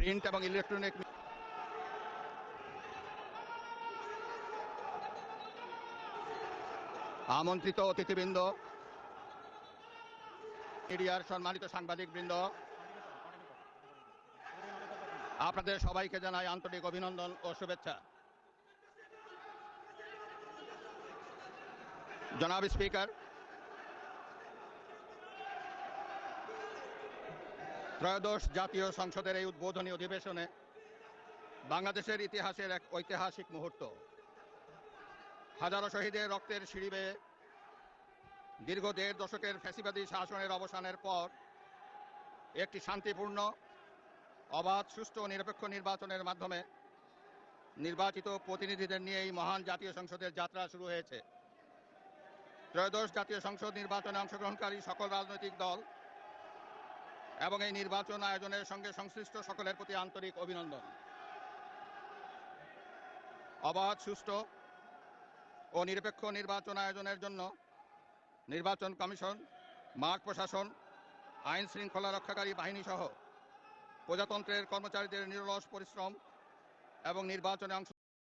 Print এবং electronic আমন্ত্রিত অতিথিবৃন্দ, মিডিয়ার সম্মানিত সাংবাদিকবৃন্দ, আপনাদের সবাইকে জানাই আন্তরিক অভিনন্দন ও শুভেচ্ছা। জনাব স্পিকার, ত্রয়োদশ জাতীয় সংসদের এই উদ্বোধনী অধিবেশনে বাংলাদেশের ইতিহাসের এক ঐতিহাসিক মুহূর্ত। হাজারো শহীদের রক্তের সিঁড়ি বেয়ে দীর্ঘ ১.৫ দশকের ফ্যাসিবাদী শাসনের অবসানের পর একটি শান্তিপূর্ণ, অবাধ, সুষ্ঠু ও নিরপেক্ষ নির্বাচনের মাধ্যমে নির্বাচিত প্রতিনিধিদের নিয়ে এই মহান জাতীয় সংসদের যাত্রা শুরু হয়েছে। ত্রয়োদশ জাতীয় সংসদ নির্বাচনে অংশগ্রহণকারী সকল রাজনৈতিক দল এবং এই নির্বাচন আয়োজনের সঙ্গে সংশ্লিষ্ট সকলের প্রতি আন্তরিক অভিনন্দন। অবাধ, সুষ্ঠু ও নিরপেক্ষ নির্বাচন আয়োজনের জন্য নির্বাচন কমিশন, মাঠ প্রশাসন, আইন শৃঙ্খলা রক্ষাকারী বাহিনী সহ প্রজাতন্ত্রের কর্মচারীদের নিরলস পরিশ্রম এবং নির্বাচনে অংশ